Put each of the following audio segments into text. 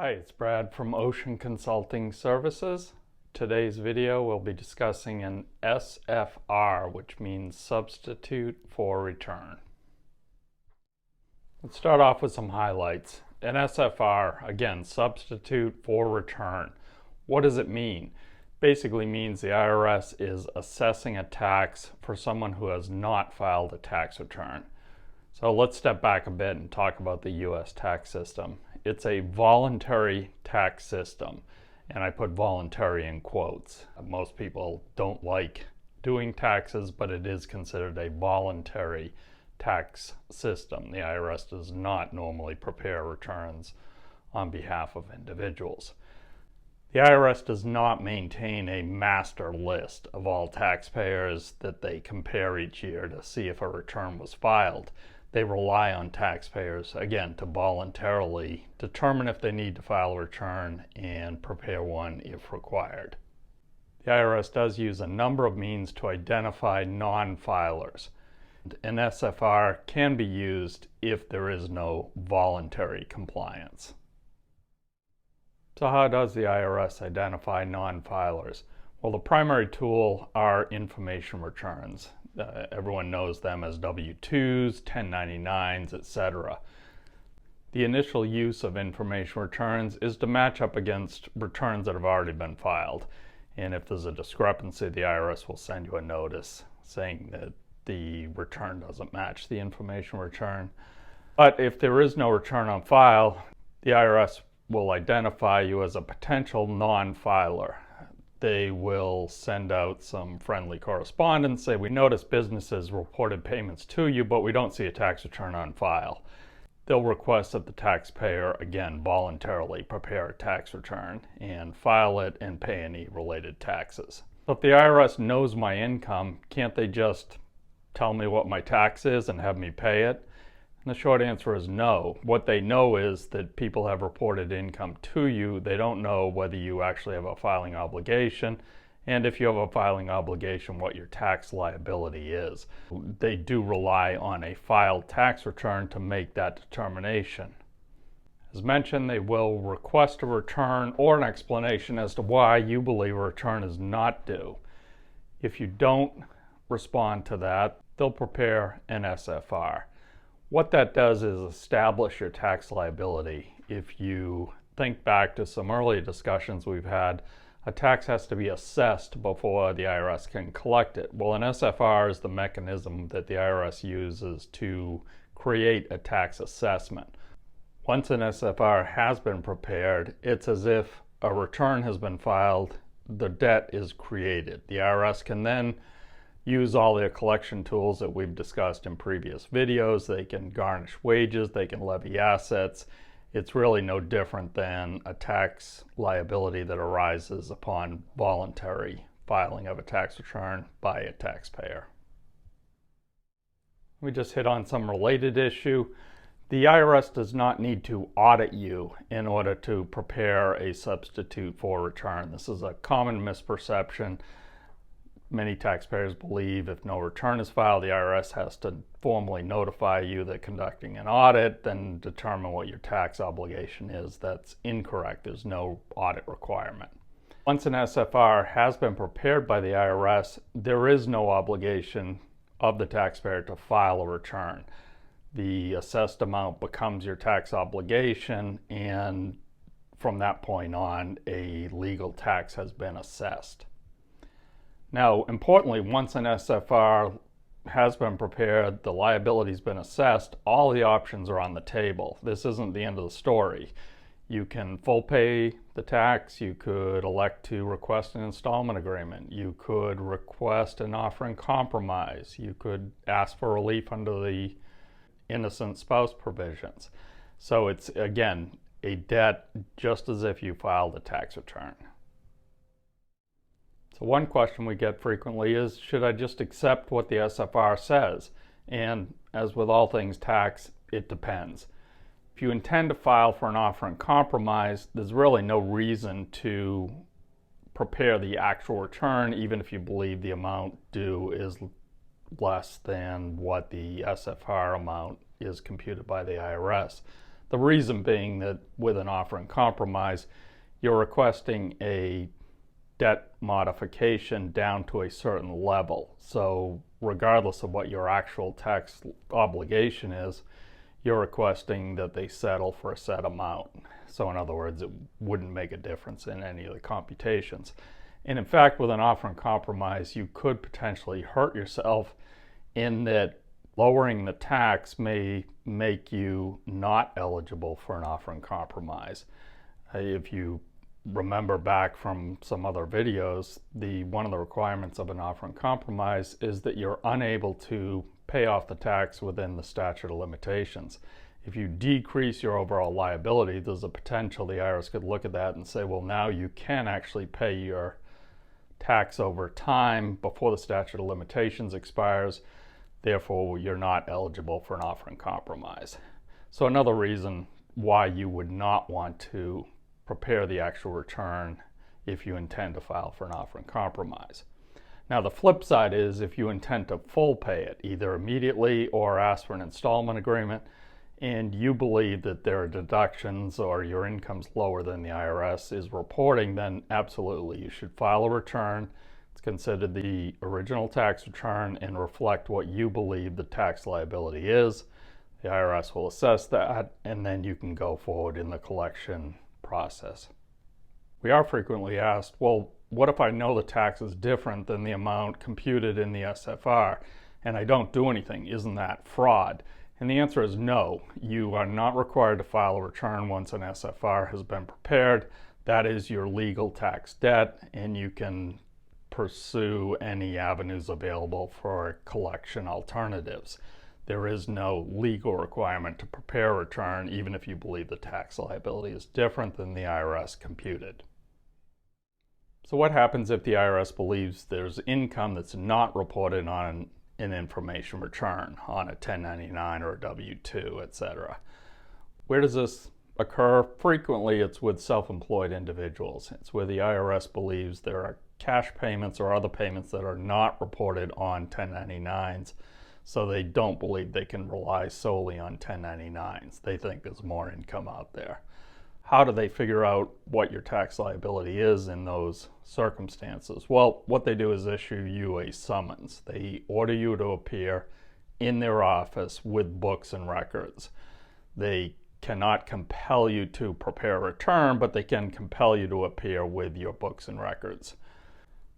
Hi, it's Brad from Ocean Consulting Services. Today's video we'll be discussing an SFR, which means substitute for return. Let's start off with some highlights. An SFR, again, substitute for return. What does it mean? Basically means the IRS is assessing a tax for someone who has not filed a tax return. So let's step back a bit and talk about the U.S. tax system. It's a voluntary tax system, and I put voluntary in quotes. Most people don't like doing taxes, but it is considered a voluntary tax system. The IRS does not normally prepare returns on behalf of individuals. The IRS does not maintain a master list of all taxpayers that they compare each year to see if a return was filed. They rely on taxpayers, again, to voluntarily determine if they need to file a return and prepare one if required. The IRS does use a number of means to identify non-filers. An SFR can be used if there is no voluntary compliance. So how does the IRS identify non-filers? Well, the primary tool are information returns. Everyone knows them as W-2s, 1099s, etc. The initial use of information returns is to match up against returns that have already been filed. And if there's a discrepancy, the IRS will send you a notice saying that the return doesn't match the information return. But if there is no return on file, the IRS will identify you as a potential non-filer. They will send out some friendly correspondence, say, we notice businesses reported payments to you, but we don't see a tax return on file. They'll request that the taxpayer, again, voluntarily prepare a tax return and file it and pay any related taxes. So if the IRS knows my income, can't they just tell me what my tax is and have me pay it? And the short answer is no. What they know is that people have reported income to you. They don't know whether you actually have a filing obligation, and if you have a filing obligation, what your tax liability is. They do rely on a filed tax return to make that determination. As mentioned, they will request a return or an explanation as to why you believe a return is not due. If you don't respond to that, they'll prepare an SFR. What that does is establish your tax liability. If you think back to some earlier discussions we've had, a tax has to be assessed before the IRS can collect it. Well, an SFR is the mechanism that the IRS uses to create a tax assessment. Once an SFR has been prepared, it's as if a return has been filed, the debt is created. The IRS can then use all their collection tools that we've discussed in previous videos. They can garnish wages, they can levy assets. It's really no different than a tax liability that arises upon voluntary filing of a tax return by a taxpayer. We just hit on some related issue. The IRS does not need to audit you in order to prepare a substitute for return. This is a common misperception. Many taxpayers believe if no return is filed, the IRS has to formally notify you that conducting an audit, then determine what your tax obligation is. That's incorrect. There's no audit requirement. Once an SFR has been prepared by the IRS, there is no obligation of the taxpayer to file a return. The assessed amount becomes your tax obligation, and from that point on, a legal tax has been assessed. Now, importantly, once an SFR has been prepared, the liability's been assessed, all the options are on the table. This isn't the end of the story. You can full pay the tax, you could elect to request an installment agreement, you could request an offer in compromise, you could ask for relief under the innocent spouse provisions. So it's, again, a debt just as if you filed a tax return. So one question we get frequently is, should I just accept what the SFR says? And as with all things tax, it depends. If you intend to file for an offer in compromise, there's really no reason to prepare the actual return, even if you believe the amount due is less than what the SFR amount is computed by the IRS. The reason being that with an offer in compromise, you're requesting a debt modification down to a certain level. So regardless of what your actual tax obligation is, you're requesting that they settle for a set amount. So in other words, it wouldn't make a difference in any of the computations. And in fact, with an offer in compromise, you could potentially hurt yourself in that lowering the tax may make you not eligible for an offer in compromise. If you remember back from some other videos, one of the requirements of an offer in compromise is that you're unable to pay off the tax within the statute of limitations. If you decrease your overall liability, there's a potential the IRS could look at that and say, well, now you can actually pay your tax over time before the statute of limitations expires. Therefore, you're not eligible for an offer in compromise. So another reason why you would not want to prepare the actual return if you intend to file for an offer in compromise. Now, the flip side is if you intend to full pay it, either immediately or ask for an installment agreement, and you believe that there are deductions or your income's lower than the IRS is reporting, then absolutely you should file a return. It's considered the original tax return and reflect what you believe the tax liability is. The IRS will assess that, and then you can go forward in the collection process. We are frequently asked, well, what if I know the tax is different than the amount computed in the SFR and I don't do anything? Isn't that fraud? And the answer is no. You are not required to file a return once an SFR has been prepared. That is your legal tax debt, and you can pursue any avenues available for collection alternatives. There is no legal requirement to prepare a return, even if you believe the tax liability is different than the IRS computed. So what happens if the IRS believes there's income that's not reported on an information return, on a 1099 or a W-2, etc.? Where does this occur? Frequently, it's with self-employed individuals. It's where the IRS believes there are cash payments or other payments that are not reported on 1099s, so they don't believe they can rely solely on 1099s. They think there's more income out there. How do they figure out what your tax liability is in those circumstances? Well, what they do is issue you a summons. They order you to appear in their office with books and records. They cannot compel you to prepare a return, but they can compel you to appear with your books and records.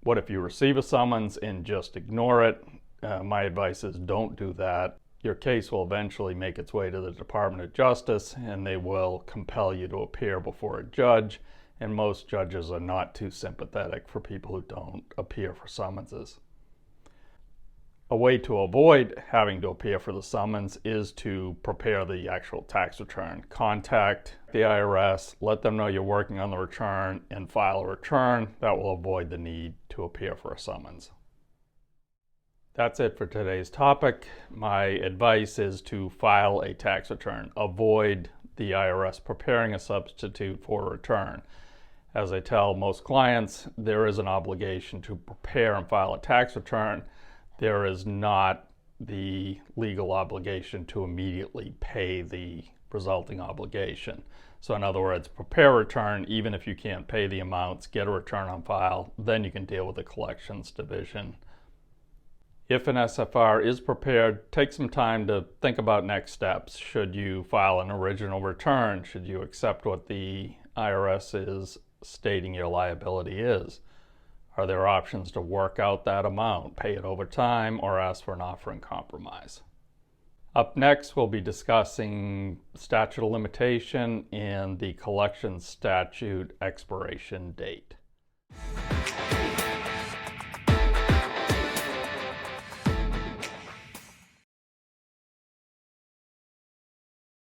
What if you receive a summons and just ignore it? My advice is don't do that. Your case will eventually make its way to the Department of Justice, and they will compel you to appear before a judge, and most judges are not too sympathetic for people who don't appear for summonses. A way to avoid having to appear for the summons is to prepare the actual tax return. Contact the IRS, let them know you're working on the return, and file a return. That will avoid the need to appear for a summons. That's it for today's topic. My advice is to file a tax return. Avoid the IRS preparing a substitute for a return. As I tell most clients, there is an obligation to prepare and file a tax return. There is not the legal obligation to immediately pay the resulting obligation. So in other words, prepare a return even if you can't pay the amounts, get a return on file, then you can deal with the collections division. If an SFR is prepared, take some time to think about next steps. Should you file an original return? Should you accept what the IRS is stating your liability is? Are there options to work out that amount, pay it over time, or ask for an offer in compromise? Up next, we'll be discussing statute of limitation and the collection statute expiration date.